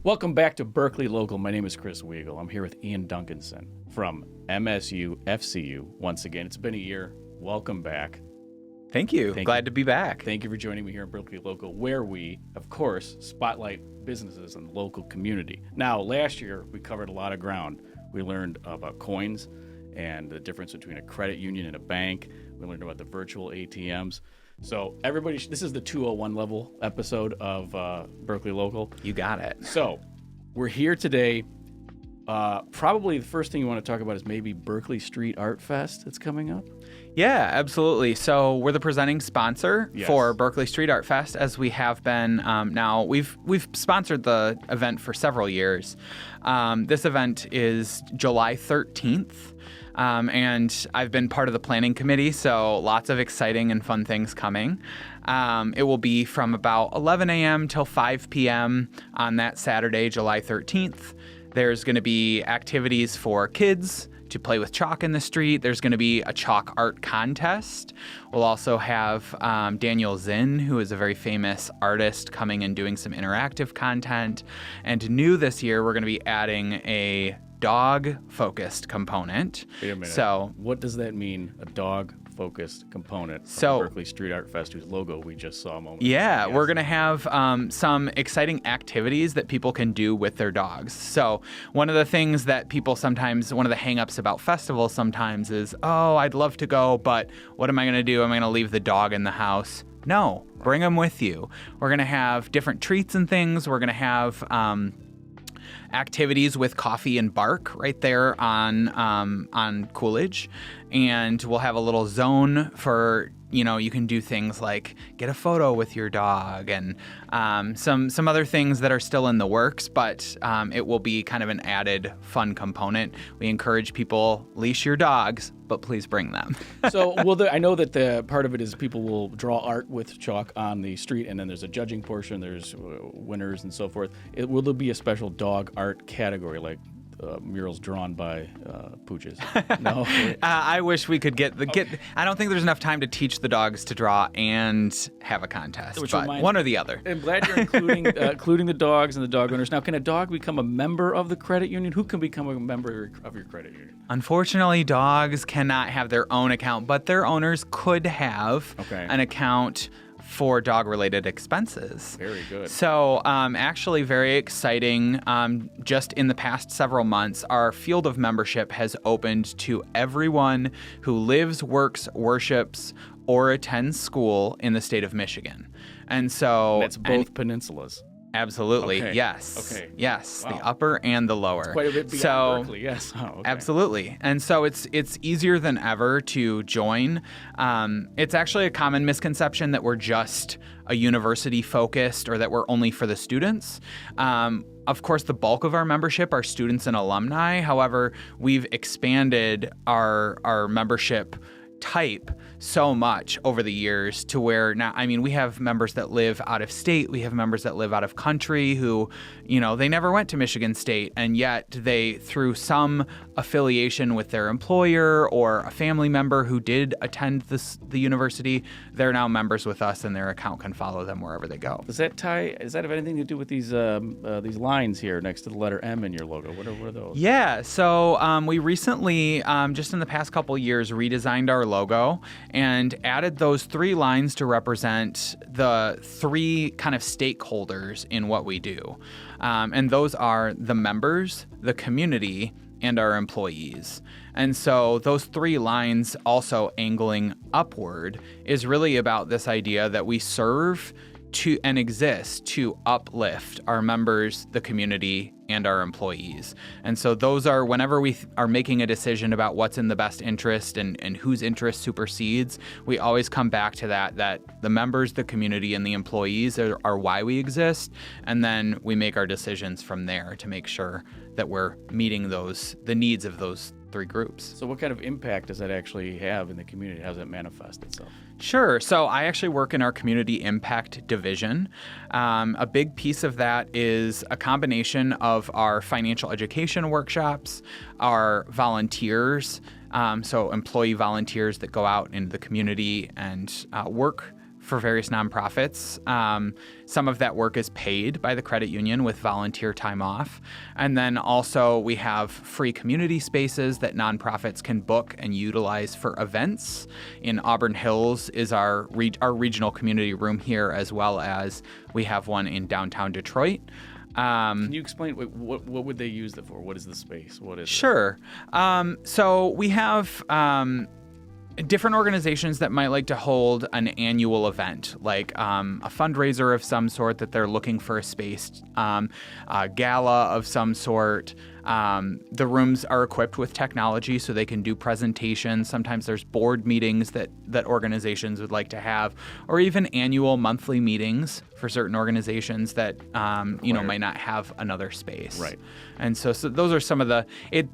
Welcome back to Berkley Local. My name is Chris Weigel. I'm here with Ian Duncanson from MSUFCU. Once again, it's been a year. Welcome back. Thank you. Glad to be back. Thank you for joining me here in Berkley Local, where we, of course, spotlight businesses in the local community. Now, last year, we covered a lot of ground. We learned about coins and the difference between a credit union and a bank. We learned about the virtual ATMs. So everybody, this is the 201 level episode of Berkley Local. You got it. So we're here today. Probably the first thing you want to talk about is maybe Berkley Street Art Fest that's coming up. Yeah, absolutely. So we're the presenting sponsor for Berkley Street Art Fest, as we have been now. We've sponsored the event for several years. This event is July 13th. And I've been part of the planning committee, so lots of exciting and fun things coming. It will be from about 11 a.m. till 5 p.m. on that Saturday, July 13th. There's going to be activities for kids to play with chalk in the street. There's going to be a chalk art contest. We'll also have Daniel Zinn, who is a very famous artist, coming and doing some interactive content. And new this year, we're going to be adding a dog-focused component. Wait a minute. So, what does that mean, a dog-focused component of the Berkley Street Art Fest, whose logo we just saw a moment ago? Yeah, we're going to have some exciting activities that people can do with their dogs. So one of the things that people sometimes, one of the hang-ups about festivals sometimes is, oh, I'd love to go, but what am I going to do? Am I going to leave the dog in the house? No, bring them with you. We're going to have different treats and things. We're going to have activities with coffee and bark right there on Coolidge, and we'll have a little zone for, you can do things like get a photo with your dog and some other things that are still in the works, but it will be kind of an added fun component. We encourage people, leash your dogs, but please bring them. So, I know that the part of it is people will draw art with chalk on the street, and then there's a judging portion, there's winners and so forth. Will there be a special dog art category, like murals drawn by pooches? No. I wish we could get. I don't think there's enough time to teach the dogs to draw and have a contest, but one or the other. I'm glad you're including the dogs and the dog owners. Now, can a dog become a member of the credit union? Who can become a member of your credit union? Unfortunately, dogs cannot have their own account, but their owners could have an account for dog-related expenses. Very good. So actually very exciting. Just in the past several months, our field of membership has opened to everyone who lives, works, worships, or attends school in the state of Michigan. And so... That's both peninsulas. Absolutely. Okay. Yes. Okay. Yes. Wow. The upper and the lower. It's quite a bit beyond Berkley. Yes. Oh, okay. Absolutely. And so it's easier than ever to join. It's actually a common misconception that we're just a university focused or that we're only for the students. Of course, the bulk of our membership are students and alumni. However, we've expanded our membership type so much over the years to where now, we have members that live out of state. We have members that live out of country who, they never went to Michigan State, and yet they, through some affiliation with their employer or a family member who did attend the university, they're now members with us, and their account can follow them wherever they go. Does that have anything to do with these lines here next to the letter M in your logo? What are those? Yeah, so we recently, just in the past couple years, redesigned our logo and added those three lines to represent the three kind of stakeholders in what we do. And those are the members, the community, and our employees. And so those three lines also angling upward is really about this idea that we serve to and exist to uplift our members, the community, and our employees. And so those are, whenever we are making a decision about what's in the best interest and whose interest supersedes, we always come back to that the members, the community, and the employees are why we exist. And then we make our decisions from there to make sure that we're meeting the needs of those three groups. So what kind of impact does that actually have in the community? How does it manifest itself? Sure. So I actually work in our community impact division. A big piece of that is a combination of our financial education workshops, our volunteers, so employee volunteers that go out into the community and work for various nonprofits. Some of that work is paid by the credit union with volunteer time off. And then also we have free community spaces that nonprofits can book and utilize for events. In Auburn Hills is our regional community room here, as well as we have one in downtown Detroit. Can you explain what would they use it for? What is the space? What is Sure. So we have different organizations that might like to hold an annual event, like a fundraiser of some sort that they're looking for a space, a gala of some sort. The rooms are equipped with technology so they can do presentations. Sometimes there's board meetings that organizations would like to have, or even annual monthly meetings for certain organizations that might not have another space. Right. And so those are some of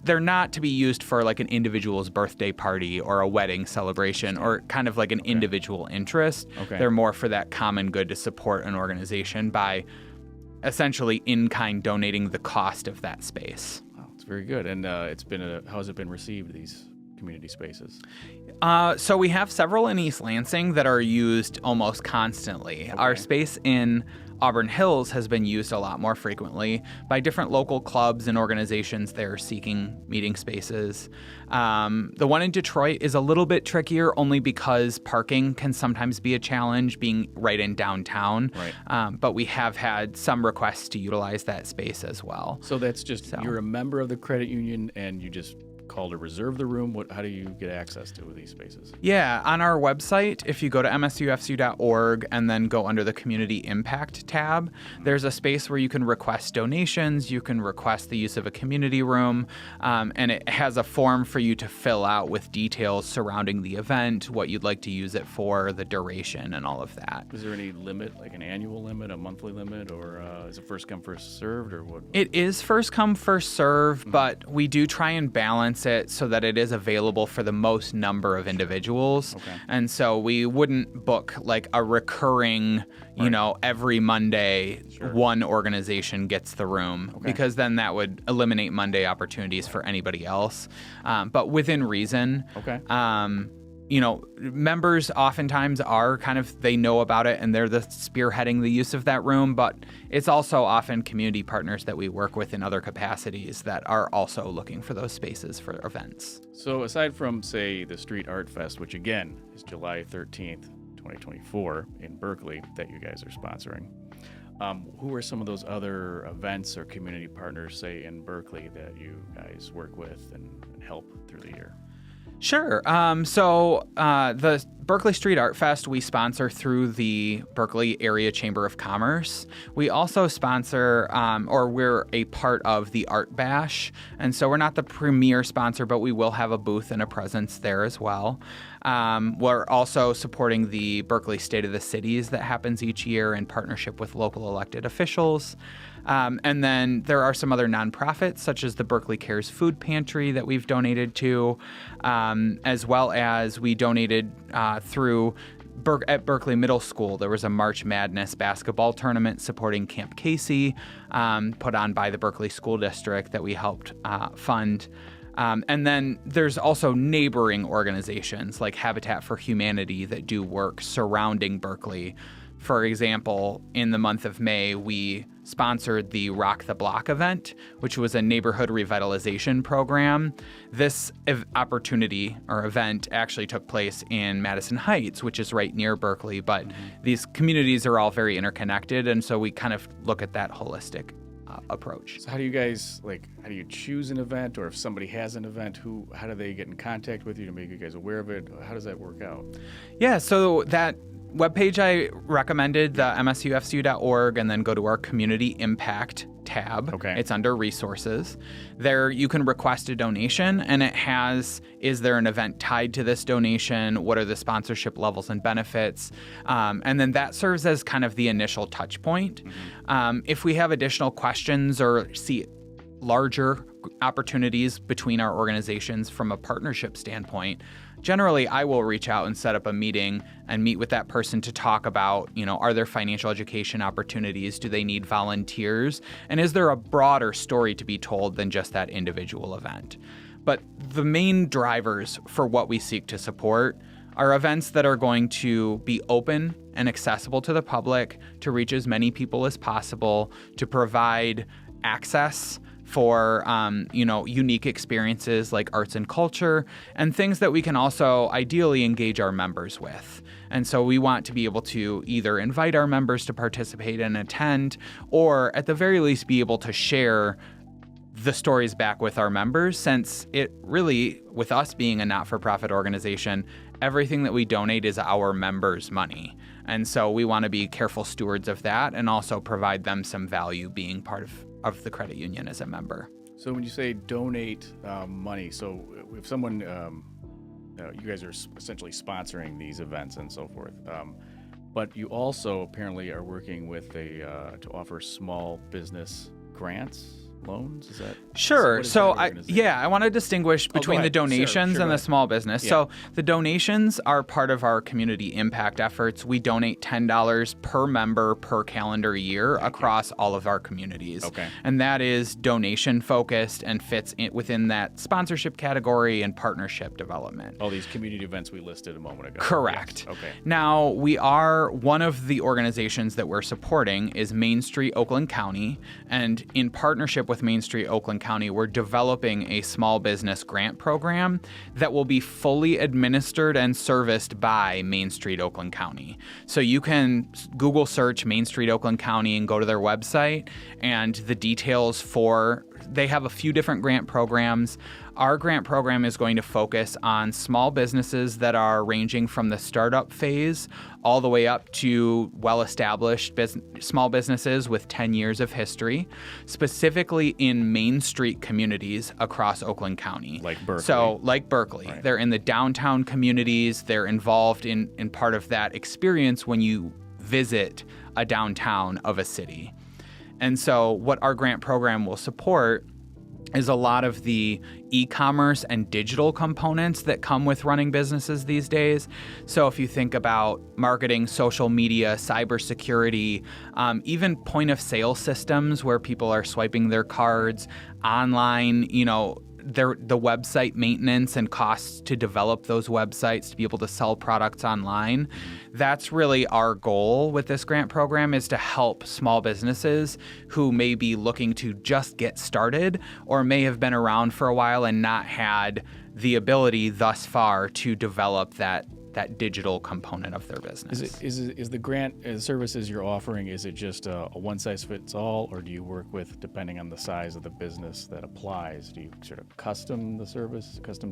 they're not to be used for like an individual's birthday party or a wedding celebration or kind of like an individual interest. Okay. They're more for that common good to support an organization by essentially in-kind donating the cost of that space. Wow, it's very good. And how has it been received, these community spaces? So we have several in East Lansing that are used almost constantly. Okay. Our space in Auburn Hills has been used a lot more frequently by different local clubs and organizations that are seeking meeting spaces. The one in Detroit is a little bit trickier only because parking can sometimes be a challenge being right in downtown. Right. But we have had some requests to utilize that space as well. So that's just you're a member of the credit union and you just call to reserve the room. How do you get access to these spaces? Yeah, on our website, if you go to MSUFCU.org and then go under the Community Impact tab, there's a space where you can request donations, you can request the use of a community room, and it has a form for you to fill out with details surrounding the event, what you'd like to use it for, the duration, and all of that. Is there any limit, like an annual limit, a monthly limit, or is it first come, first served, or what? It is first come, first serve, but we do try and balance it so that it is available for the most number of individuals. Okay. And so we wouldn't book like a recurring, every Monday, one organization gets the room, because then that would eliminate Monday opportunities for anybody else. But within reason. Okay. Members oftentimes are they know about it and they're the spearheading the use of that room, but it's also often community partners that we work with in other capacities that are also looking for those spaces for events. So aside from, say, the Street Art Fest, which again is July 13th, 2024 in Berkley that you guys are sponsoring, who are some of those other events or community partners, say, in Berkley that you guys work with and help through the year? Sure. So the Berkley Street Art Fest we sponsor through the Berkley Area Chamber of Commerce. We also sponsor, we're a part of the Art Bash. And so we're not the premier sponsor, but we will have a booth and a presence there as well. We're also supporting the Berkley State of the Cities that happens each year in partnership with local elected officials. And then there are some other nonprofits, such as the Berkley Cares Food Pantry that we've donated to, as well as we donated through at Berkley Middle School. There was a March Madness basketball tournament supporting Camp Casey, put on by the Berkley School District that we helped fund. And then there's also neighboring organizations like Habitat for Humanity that do work surrounding Berkley. For example, in the month of May, we sponsored the Rock the Block event, which was a neighborhood revitalization program. This opportunity or event actually took place in Madison Heights, which is right near Berkley, but these communities are all very interconnected, and so we kind of look at that holistic approach. So how do you choose an event, or if somebody has an event, how do they get in contact with you to make you guys aware of it? How does that work out? Yeah, so that webpage I recommended, the MSUFCU.org, and then go to our Community Impact tab. Okay. It's under Resources. There you can request a donation, and it has, is there an event tied to this donation? What are the sponsorship levels and benefits? And then that serves as kind of the initial touch point. If we have additional questions or see larger opportunities between our organizations from a partnership standpoint, generally I will reach out and set up a meeting and meet with that person to talk about, are there financial education opportunities? Do they need volunteers? And is there a broader story to be told than just that individual event? But the main drivers for what we seek to support are events that are going to be open and accessible to the public, to reach as many people as possible, to provide access for unique experiences like arts and culture, and things that we can also ideally engage our members with. And so we want to be able to either invite our members to participate and attend, or at the very least be able to share the stories back with our members, since it really, with us being a not-for-profit organization, everything that we donate is our members' money. And so we want to be careful stewards of that and also provide them some value being part of the credit union as a member. So when you say donate money, so if someone, you guys are essentially sponsoring these events and so forth, but you also apparently are working with to offer small business grants, loans? Is that sure? So I want to distinguish between the donations and the small business. Yeah. So the donations are part of our community impact efforts. We donate $10 per member per calendar year across all of our communities. Okay. And that is donation focused and fits within that sponsorship category and partnership development. All these community events we listed a moment ago. Correct. Yes. Okay. Now, we are one of the organizations that we're supporting is Main Street Oakland County, and in partnership with Main Street Oakland County, we're developing a small business grant program that will be fully administered and serviced by Main Street Oakland County. So you can Google search Main Street Oakland County and go to their website, and the details they have a few different grant programs. Our grant program is going to focus on small businesses that are ranging from the startup phase all the way up to well-established small businesses with 10 years of history, specifically in Main Street communities across Oakland County. Like Berkley. So, like Berkley. Right. They're in the downtown communities. They're involved in part of that experience when you visit a downtown of a city. And so what our grant program will support is a lot of the e-commerce and digital components that come with running businesses these days. So if you think about marketing, social media, cybersecurity, even point of sale systems where people are swiping their cards, online, the website maintenance and costs to develop those websites to be able to sell products online. That's really our goal with this grant program, is to help small businesses who may be looking to just get started or may have been around for a while and not had the ability thus far to develop that digital component of their business. Is the grant services you're offering, is it just a one-size-fits-all, or do you work with, depending on the size of the business that applies, do you sort of custom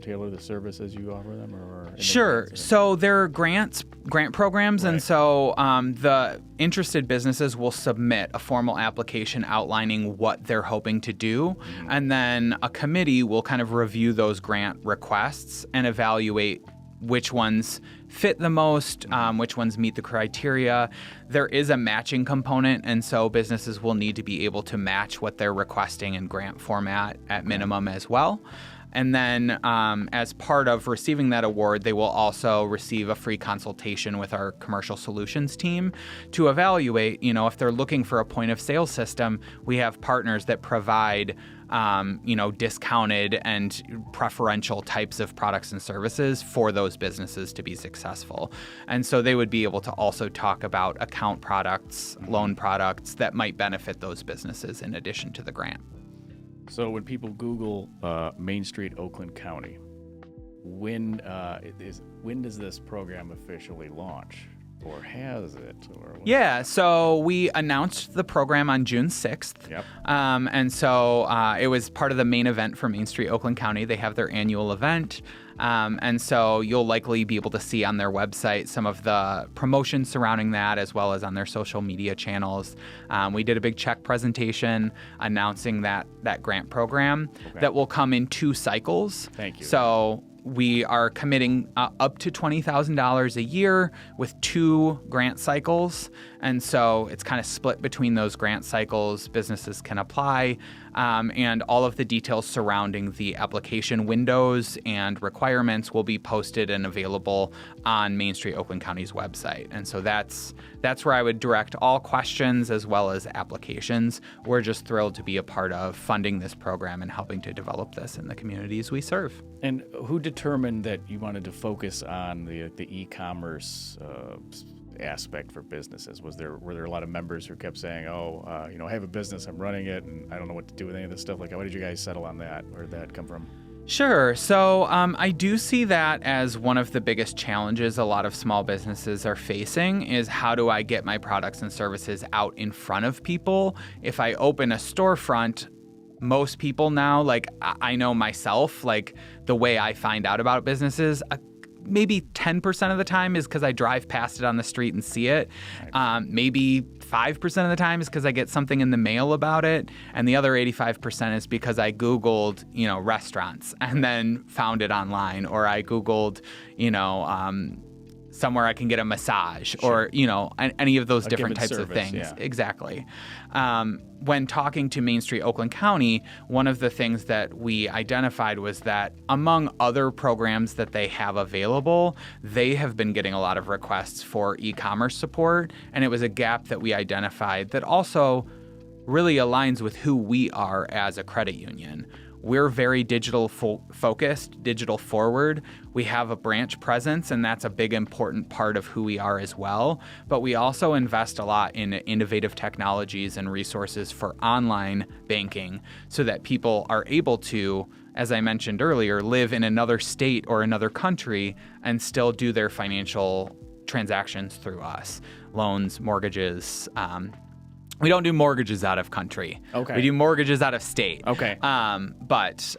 tailor the services you offer them? Sure. So there are grant programs, right. And so the interested businesses will submit a formal application outlining what they're hoping to do, and then a committee will kind of review those grant requests and evaluate which ones fit the most, which ones meet the criteria. There is a matching component, and so businesses will need to be able to match what they're requesting in grant format at minimum as well. And then as part of receiving that award, they will also receive a free consultation with our commercial solutions team to evaluate, if they're looking for a point of sale system, we have partners that provide discounted and preferential types of products and services for those businesses to be successful. And so they would be able to also talk about account products, loan products that might benefit those businesses in addition to the grant. So when people Google Main Street Oakland County, when does this program officially launch? Or has it? Yeah, so we announced the program on June 6th. Yep. And so it was part of the main event for Main Street Oakland County. They have their annual event. And so you'll likely be able to see on their website some of the promotions surrounding that, as well as on their social media channels. We did a big check presentation announcing that grant program that will come in 2 cycles. Thank you. So we are committing up to $20,000 a year with 2 grant cycles. And so it's kind of split between those grant cycles. Businesses can apply and all of the details surrounding the application windows and requirements will be posted and available on Main Street Oakland County's website. And so that's where I would direct all questions as well as applications. We're just thrilled to be a part of funding this program and helping to develop this in the communities we serve. And who determined that you wanted to focus on the e-commerce aspect for businesses? Were there a lot of members who kept saying, I have a business, I'm running it, and I don't know what to do with any of this stuff? Like, why did you guys settle on that? Where did that come from? Sure. So I do see that as one of the biggest challenges a lot of small businesses are facing is how do I get my products and services out in front of people? If I open a storefront, most people now, like I know myself, like the way I find out about businesses, maybe 10% of the time is because I drive past it on the street and see it. Right. Maybe 5% of the time is because I get something in the mail about it. And the other 85% is because I Googled, restaurants and then found it online, or I Googled, somewhere I can get a massage, or, any of those different types of things. Yeah. Exactly. When talking to Main Street Oakland County, one of the things that we identified was that among other programs that they have available, they have been getting a lot of requests for e-commerce support. And it was a gap that we identified that also really aligns with who we are as a credit union. We're very digital focused, digital forward. We have a branch presence, and that's a big important part of who we are as well. But we also invest a lot in innovative technologies and resources for online banking so that people are able to, as I mentioned earlier, live in another state or another country and still do their financial transactions through us. Loans, mortgages, we don't do mortgages out of country. Okay. We do mortgages out of state. Okay. But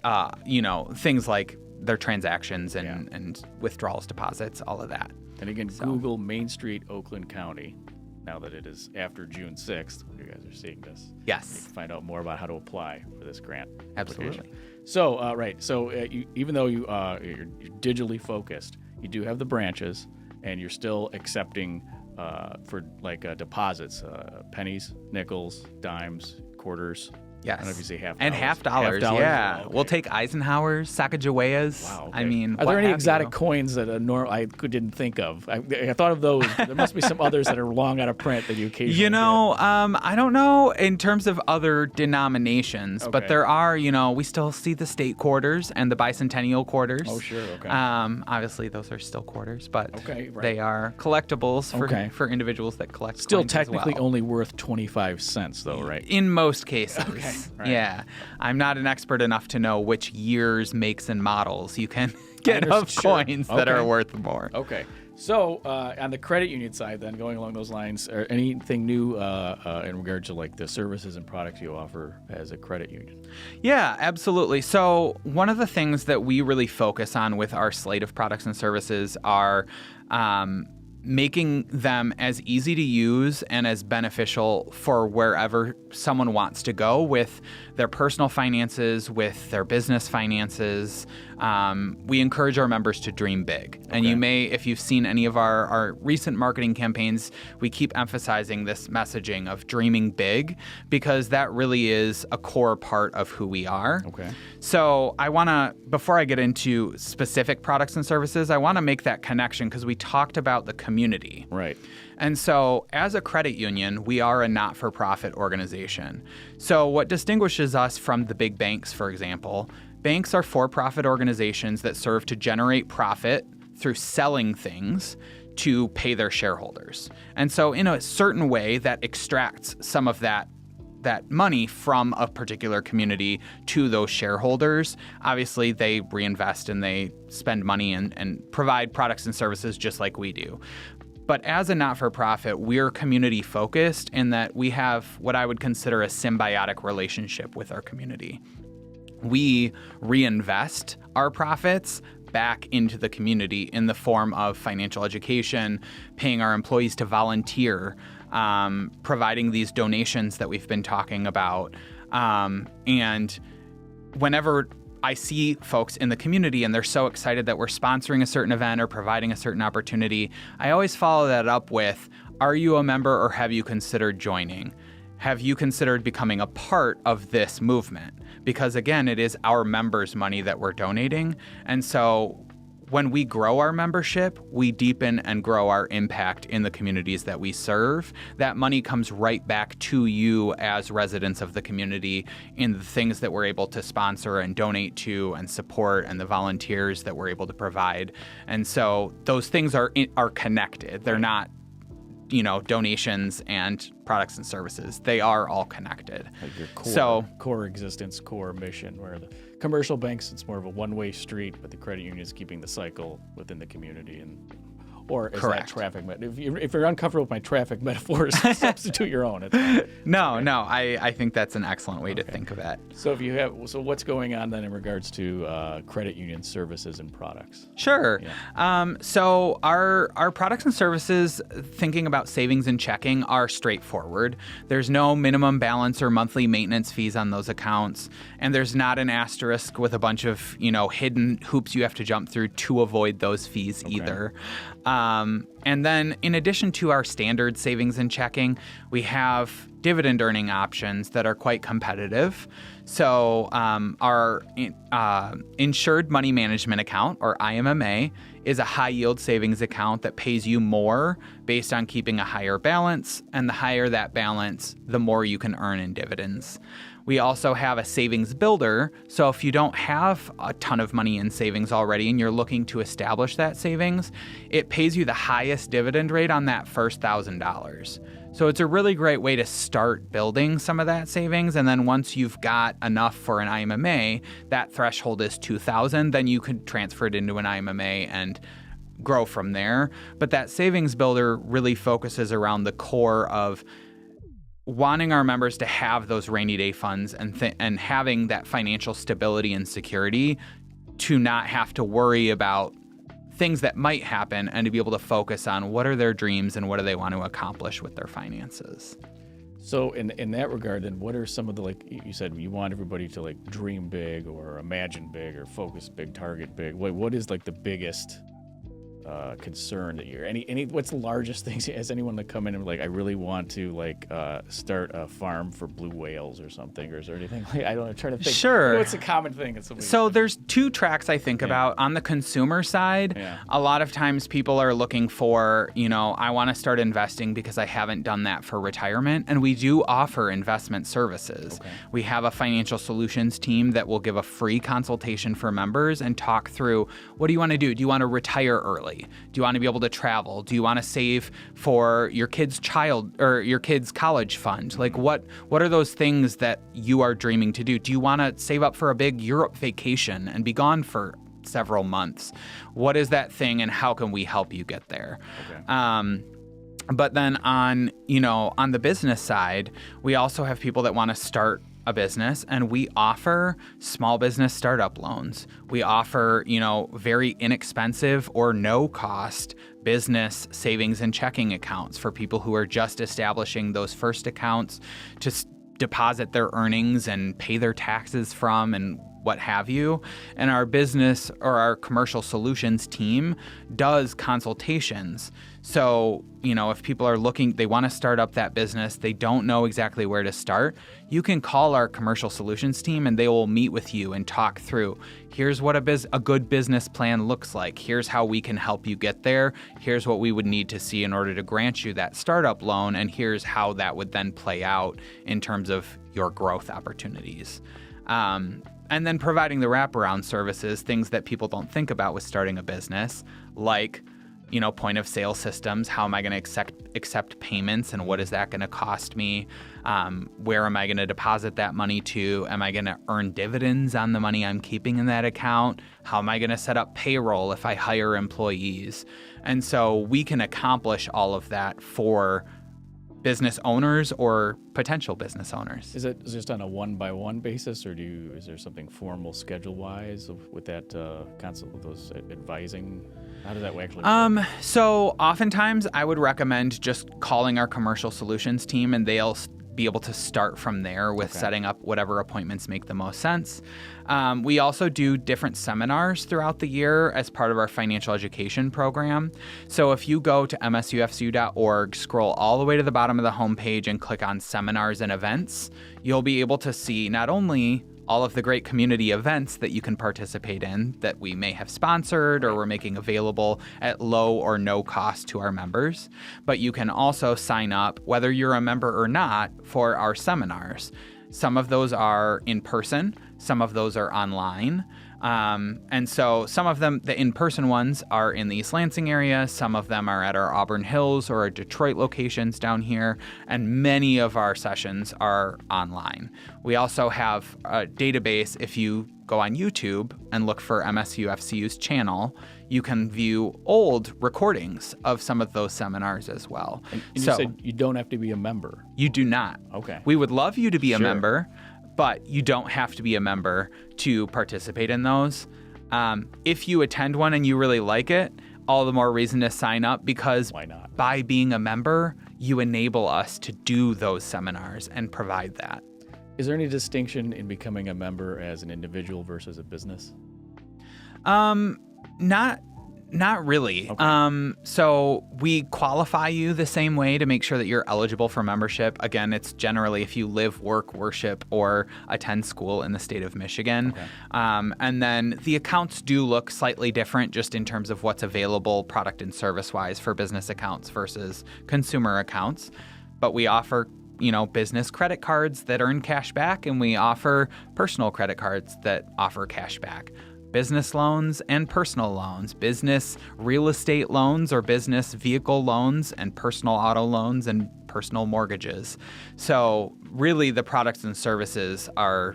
things like their transactions and withdrawals, deposits, all of that. And again, Google Main Street, Oakland County, now that it is after June 6th, when you guys are seeing this. Yes. You can find out more about how to apply for this grant. Absolutely. So, right. So even though you're digitally focused, you do have the branches, and you're still accepting for deposits, pennies, nickels, dimes, quarters. Yes. I don't know if you say $half. And $half. Yeah. Okay. We'll take Eisenhowers, Sacagaweas. Wow. Okay. I mean, are there any exotic coins that I didn't think of? I thought of those. There must be some others that are long out of print that you occasionally get. I don't know in terms of other denominations, Okay. but there are, we still see the state quarters and the bicentennial quarters. Oh, sure. Okay. Obviously, those are still quarters, but they are collectibles for individuals that collect Still coins technically as well. only worth 25 cents, though, right? In most cases. Okay. Right. Yeah. I'm not an expert enough to know which years, makes, and models you can get of coins that are worth more. Okay. So on the credit union side, then, going along those lines, are anything new in regard to like the services and products you offer as a credit union? Yeah, absolutely. So one of the things that we really focus on with our slate of products and services are making them as easy to use and as beneficial for wherever someone wants to go with their personal finances, with their business finances. We encourage our members to dream big. And you may, if you've seen any of our recent marketing campaigns, we keep emphasizing this messaging of dreaming big because that really is a core part of who we are. Okay. So I want to, before I get into specific products and services, I want to make that connection because we talked about the community. Right. And so as a credit union, we are a not-for-profit organization. So what distinguishes us from the big banks, for example, banks are for-profit organizations that serve to generate profit through selling things to pay their shareholders. And so in a certain way, that extracts some of that money from a particular community to those shareholders. Obviously, they reinvest and they spend money and provide products and services just like we do. But as a not-for-profit, we're community-focused in that we have what I would consider a symbiotic relationship with our community. We reinvest our profits back into the community in the form of financial education, paying our employees to volunteer, providing these donations that we've been talking about. And whenever I see folks in the community and they're so excited that we're sponsoring a certain event or providing a certain opportunity, I always follow that up with, are you a member or have you considered joining? have you considered becoming a part of this movement? Because again, it is our members' money that we're donating. And so when we grow our membership, we deepen and grow our impact in the communities that we serve. That money comes right back to you as residents of the community in the things that we're able to sponsor and donate to and support, and the volunteers that we're able to provide. And so those things are connected. They're not, donations and products and services. They are all connected. Like your core existence, core mission, where the commercial banks, it's more of a one-way street, but the credit union is keeping the cycle within the community. Or is Correct. that traffic? If you're uncomfortable with my traffic metaphors, substitute your own. No, I think that's an excellent way to think of it. So what's going on then in regards to credit union services and products? Sure. Yeah. So our products and services, thinking about savings and checking, are straightforward. There's no minimum balance or monthly maintenance fees on those accounts, and there's not an asterisk with a bunch of hidden hoops you have to jump through to avoid those fees either. And then in addition to our standard savings and checking, we have dividend earning options that are quite competitive. So our insured money management account, or IMMA, is a high yield savings account that pays you more based on keeping a higher balance. And the higher that balance, the more you can earn in dividends. We also have a savings builder. So if you don't have a ton of money in savings already and you're looking to establish that savings, it pays you the highest dividend rate on that first $1,000. So it's a really great way to start building some of that savings. And then once you've got enough for an IMMA, that threshold is $2,000, then you could transfer it into an IMMA and grow from there. But that savings builder really focuses around the core of wanting our members to have those rainy day funds and having that financial stability and security to not have to worry about things that might happen, and to be able to focus on what are their dreams and what do they want to accomplish with their finances. So in that regard, then, what are some of the, like you said, you want everybody to dream big or imagine big or focus big, target big. What is the biggest concern that you're what's the largest things? Has anyone come in and I really want to start a farm for blue whales or something, or is there anything I don't know, I'm trying to think. Sure. What's a common thing? So there's two tracks I think about. On the consumer side, a lot of times people are looking for, I want to start investing because I haven't done that for retirement. And we do offer investment services. Okay. We have a financial solutions team that will give a free consultation for members and talk through, what do you want to do? Do you want to retire early? Do you want to be able to travel? Do you want to save for your kid's college fund? What are those things that you are dreaming to do? Do you want to save up for a big Europe vacation and be gone for several months? What is that thing, and how can we help you get there? Okay. But then on the business side, we also have people that want to start a business, and we offer small business startup loans. We offer, very inexpensive or no cost business savings and checking accounts for people who are just establishing those first accounts to deposit their earnings and pay their taxes from and what have you. And our business or our commercial solutions team does consultations. So, if people are looking, they want to start up that business, they don't know exactly where to start, you can call our commercial solutions team and they will meet with you and talk through, here's what a good business plan looks like. Here's how we can help you get there. Here's what we would need to see in order to grant you that startup loan. And here's how that would then play out in terms of your growth opportunities. And then providing the wraparound services, things that people don't think about with starting a business, like, point of sale systems. How am I going to accept payments, and what is that going to cost me? Where am I going to deposit that money to? Am I going to earn dividends on the money I'm keeping in that account? How am I going to set up payroll if I hire employees? And so we can accomplish all of that for business owners or potential business owners. Is it just on a one-by-one basis, or is there something formal schedule-wise with that consult with those advising? How does that actually work? So oftentimes I would recommend just calling our commercial solutions team, and they'll be able to start from there with setting up whatever appointments make the most sense. We also do different seminars throughout the year as part of our financial education program. So if you go to msufcu.org, scroll all the way to the bottom of the homepage and click on seminars and events, you'll be able to see not only all of the great community events that you can participate in that we may have sponsored or we're making available at low or no cost to our members, but you can also sign up, whether you're a member or not, for our seminars. Some of those are in person, some of those are online. And so some of them, the in-person ones, are in the East Lansing area. Some of them are at our Auburn Hills or our Detroit locations down here. And many of our sessions are online. We also have a database. If you go on YouTube and look for MSUFCU's channel, you can view old recordings of some of those seminars as well. And you said you don't have to be a member. You do not. Okay. We would love you to be a member, but you don't have to be a member to participate in those. If you attend one and you really like it, all the more reason to sign up, because why not? By being a member, you enable us to do those seminars and provide that. Is there any distinction in becoming a member as an individual versus a business? Not really. Okay. So we qualify you the same way to make sure that you're eligible for membership. Again, it's generally if you live, work, worship, or attend school in the state of Michigan. Okay. And then the accounts do look slightly different just in terms of what's available product and service-wise for business accounts versus consumer accounts. But we offer business credit cards that earn cash back, and we offer personal credit cards that offer cash back. Business loans and personal loans, business real estate loans or business vehicle loans, and personal auto loans and personal mortgages. So really the products and services are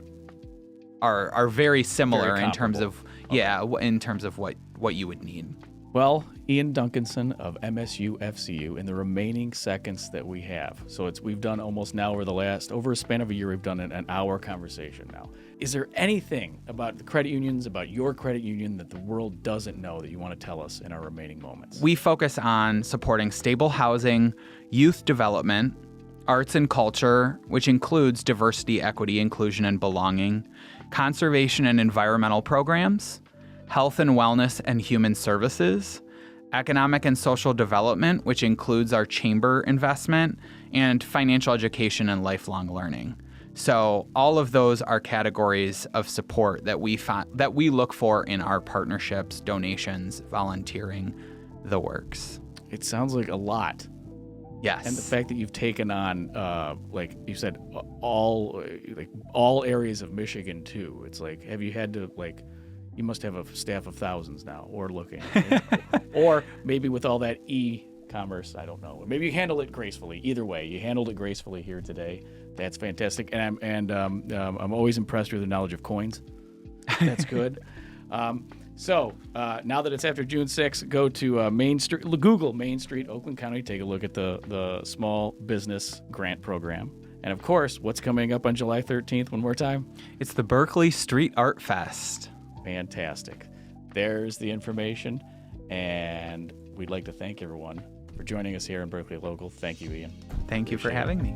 very similar Very in terms comparable. of in terms of what you would need. Well, Ian Duncanson of MSUFCU, in the remaining seconds that we have. So we've done almost now over a span of a year, we've done an hour conversation now. Is there anything about the credit unions, about your credit union, that the world doesn't know that you want to tell us in our remaining moments? We focus on supporting stable housing, youth development, arts and culture, which includes diversity, equity, inclusion, and belonging, conservation and environmental programs, health and wellness and human services, economic and social development, which includes our chamber investment, and financial education and lifelong learning. So all of those are categories of support that we look for in our partnerships, donations, volunteering, the works. It sounds like a lot. Yes. And the fact that you've taken on, like you said, all areas of Michigan too. It's like, have you had to you must have a staff of thousands now, or looking, or maybe with all that e-commerce, I don't know. Maybe you handle it gracefully. Either way, you handled it gracefully here today. That's fantastic, and I'm always impressed with your knowledge of coins. That's good. So now that it's after June 6th, go to Main Street, Google Main Street, Oakland County. Take a look at the Small Business Grant Program. And of course, what's coming up on July 13th? One more time. It's the Berkley Street Art Fest. Fantastic. There's the information, and we'd like to thank everyone for joining us here in Berkley Local. Thank you, Ian. Thank you for having me.